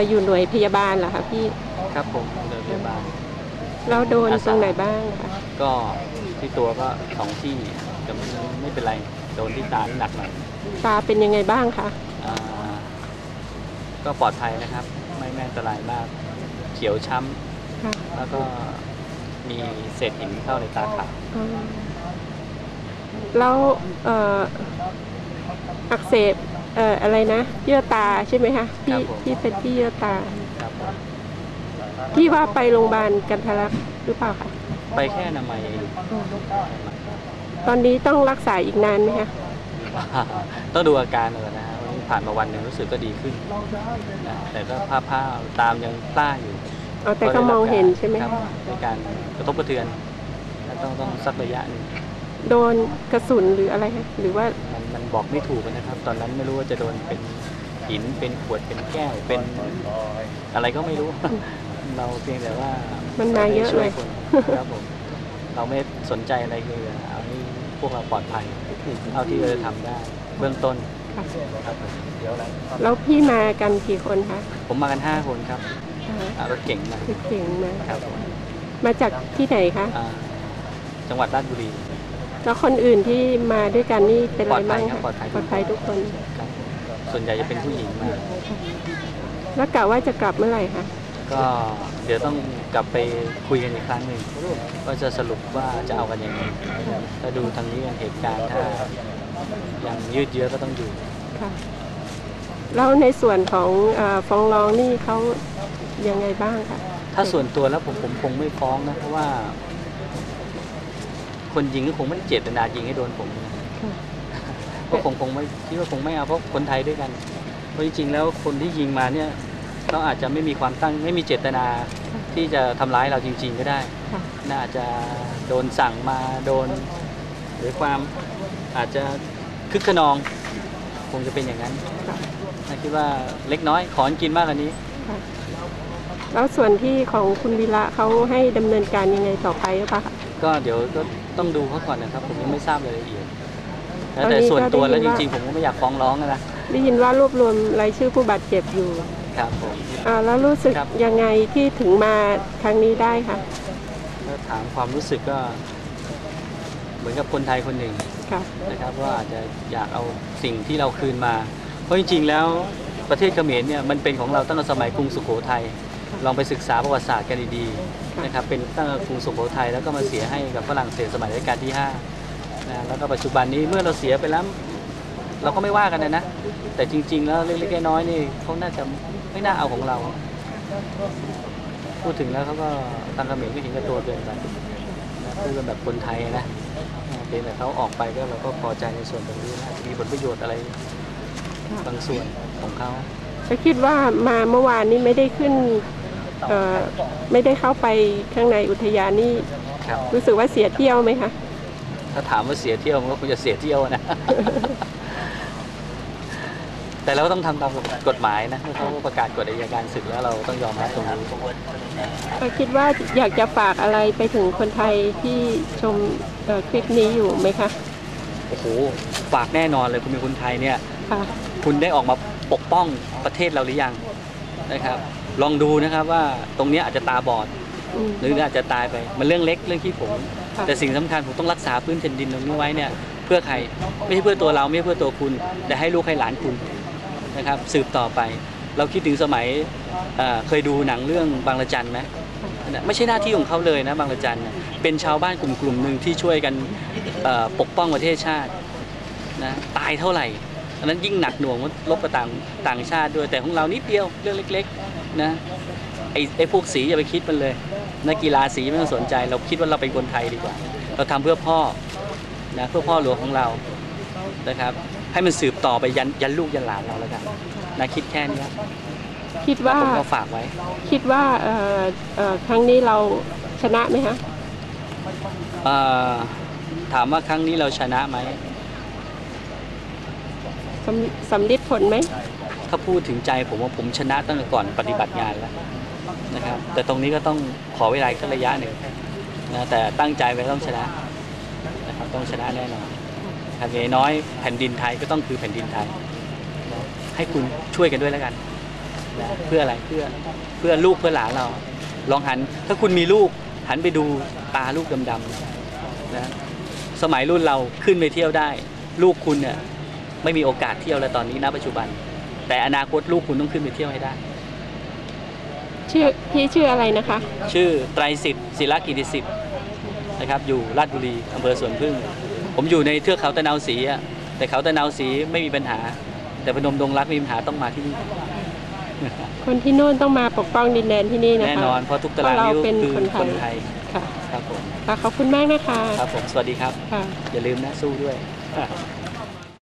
อยู่หน่วยพยาบาลเหรอคะพี่ครับผมหน่วยพยาบาลเราโดนตรงไหนบ้างคะก็ที่ตัวก็2 ที่แต่ไม่เป็นไรโดนที่ตาหนักหน่อยตาเป็นยังไงบ้างคะก็ปลอดภัยนะครับไม่อันตรายมากเขียวช้ำแล้วก็มีเศษหินเข้าในตาขาวแล้วอักเสบอะไรนะเยื่อตาใช่ไหมคะที่เป็นที่เยื่อตาที่ว่าไปโรงพยาบาลกันทะลักหรือเปล่าคะไปแค่อนามัยเองตอนนี้ต้องรักษาอีกนานไหมคะต้องดูอาการเลยนะวันนี้ผ่านมาวันหนึ่งรู้สึกก็ดีขึ้นนะแต่ก็ผ้าตามยังพร่าอยู่แต่ก็มองเห็นใช่ไหมในการกระทบกระเทือนต้องสักระยะหนึ่งโดนกระสุนหรืออะไรคะหรือว่ามันบอกไม่ถูกนะครับตอนนั้นไม่รู้ว่าจะโดนเป็นหินเป็นขวดเป็นแก้วเป็นอะไรก็ไม่รู้เราเพียงแต่ว่ามันมาเยอะเลยครับผมเราไม่สนใจอะไรเลยเอาให้พวกเราปลอดภัยเอาที่เราจะทำได้เบื้องต้นครับแล้วพี่มากันกี่คนคะผมมากัน5 คนครับรถเก่งมาครับมาจากที่ไหนคะจังหวัดราชบุรีแล้วคนอื่นที่มาด้วยกันนี่เป็นอะไรบ้างคะปลอดภัยทุกคนส่วนใหญ่จะเป็นผู้หญิงมาแล้วกะว่าจะกลับเมื่อไหร่คะก็เดี๋ยวต้องกลับไปคุยกันอีกครั้งหนึ่งว่าจะสรุปว่าจะเอากันยังไงถ้าดูทางนี้เหตุการณ์ถ้ายังยืดเยื้อก็ต้องอยู่ค่ะแล้วในส่วนของฟ้องร้องนี่เขายังไงบ้างคะถ้าส่วนตัวแล้วผมคงไม่ฟ้องนะเพราะว่าคนยิงก็คงไม่เจตนายิงให้โดนผมนะก็คงไม่คิดว่าคงไม่เอาเพราะคนไทยด้วยกันเพราะจริงๆแล้วคนที่ยิงมาเนี่ยเขาอาจจะไม่มีความตั้งไม่มีเจตนาที่จะทำร้ายเราจริงๆก็ได้น่าจะโดนสั่งมาโดนหรือความอาจจะคึกขนองคงจะเป็นอย่างนั้นคิดว่าเล็กน้อยขอกินมากกว่านี้แล้วส่วนที่ของคุณวีระเขาให้ดำเนินการยังไงต่อไปหรือเปล่าคะก็เดี๋ยวก็ต้องดูเขาก่อนนะครับผมยังไม่ทราบรายละเอียดแต่ส่วนตัวแล้วจริงๆผมก็ไม่อยากฟ้องร้องนะได้ยินว่ารวบรวมรายชื่อผู้บาดเจ็บอยู่ครับผมแล้วรู้สึกยังไงที่ถึงมาครั้งนี้ได้คะถ้าถามความรู้สึกก็เหมือนกับคนไทยคนหนึ่งนะครับว่าอาจจะอยากเอาสิ่งที่เราคืนมาเพราะจริงๆแล้วประเทศเขมรเนี่ยมันเป็นของเราตั้งแต่สมัยกรุงสุโขทัยลองไปศึกษาประวัติศาสตร์กันดีๆนะครับเป็นตั้งแต่กรุงสุโขทัยแล้วก็มาเสียให้กับฝรั่งเศสสมัยรัชกาลที่5นะแล้วก็ปัจจุบันนี้เมื่อเราเสียไปแล้วเราก็ไม่ว่ากันนะแต่จริงๆแล้วเล็กๆน้อยๆนี่เขาน่าจะไม่น่าเอาของเราพูดถึงแล้วเขาก็ทางเขมรก็เห็นกับตัวเกินไปพูดกันแบบคนไทยนะเพียงแต่เขาออกไปก็เราก็พอใจในส่วนตรงนี้นะมีผลประโยชน์อะไรบางส่วนของเขาจะคิดว่ามาเมื่อวานนี้ไม่ได้ขึ้นไม่ได้เข้าไปข้างในอุทยานนี่รู้สึกว่าเสียเที่ยวไหมคะถ้าถามว่าเสียเที่ยวมันก็คงจะเสียเที่ยวนะ แต่เราก็ต้องทำตามกฎหมายนะเขาประกาศกฎอัยการศึกแล้วเราต้องยอมรับตรงนี้คิดว่าอยากจะฝากอะไรไปถึงคนไทยที่ชมคลิปนี้อยู่ไหมคะโอ้โหฝากแน่นอนเลยคุณเป็นคนไทยเนี่ยคุณได้ออกมาปกป้องประเทศเราหรือยังนะครับลองดูนะครับว่าตรงนี้อาจจะตาบอดหรืออาจจะตายไปมันเรื่องเล็กเรื่องที่ผมแต่สิ่งสำคัญผมต้องรักษาพื้นแผ่นดินตรงนี้ไว้เนี่ยเพื่อใครไม่ใช่เพื่อตัวเราไม่ใช่เพื่อตัวคุณแต่ให้ลูกให้หลานคุณนะครับสืบต่อไปเราคิดถึงสมัยเคยดูหนังเรื่องบางระจันไหมไม่ใช่หน้าที่ของเขาเลยนะบางระจันเป็นชาวบ้านกลุ่มหนึ่งที่ช่วยกันปกป้องประเทศชาตินะตายเท่าไหร่อันนั้นยิ่งหนักหน่วงลบกับต่างชาติด้วยแต่ของเรานิดเดียวเรื่องเล็กๆนะไอ้พวกสีอย่าไปคิดมันเลยนักกีฬาสีไม่ต้องสนใจเราคิดว่าเราเป็นคนไทยดีกว่าเราทำเพื่อพ่อนะเพื่อพ่อหลวงของเรานะครับให้มันสืบต่อไปยันลูกยันหลานเราแล้วกันนะคิดแค่นี้คิดว่าผมก็ฝากไว้คิดว่าครั้งนี้เราชนะไหมคะถามว่าครั้งนี้เราชนะไหมสำลิดผลไหมถ้าพูดถึงใจผมว่าผมชนะตั้งแต่ก่อนปฏิบัติงานแล้วนะครับแต่ตรงนี้ก็ต้องขอเวลาสักระยะหนึ่งนะแต่ตั้งใจไว้ต้องชนะนะครับต้องชนะแน่นอนครับอย่างน้อยแผ่นดินไทยก็ต้องคือแผ่นดินไทยให้คุณช่วยกันด้วยแล้วกัน นะเพื่ออะไรเพื่อลูกเพื่อหลานเราลองหันถ้าคุณมีลูกหันไปดูตาลูกดำๆนะสมัยรุ่นเราขึ้นไปเที่ยวได้ลูกคุณเนี่ยไม่มีโอกาสเที่ยวแล้วตอนนี้ณปัจจุบันแต่อนาคตลูกคุณต้องขึ้นไปเที่ยวให้ได้พี่ชื่ออะไรนะคะ ชื่อไตรสิทธิ์ศิลกิติสิทธิ์นะครับอยู่ราชบุรีอำเภอสวนพึ่งผมอยู่ในเทือกเขาตะนาวศรีอะแต่เขาตะนาวศรีไม่มีปัญหาแต่พนมดงรักมีปัญหาต้องมาที่นี่ คนที่โน่นต้องมาปกป้องดินแดนที่นี่นะคะแน่นอนเพราะทุกตารางนิ้วคือคนไทยค่ะครับผมขอบคุณมากนะคะครับผมสวัสดีครับอย่าลืมนะสู้ด้วย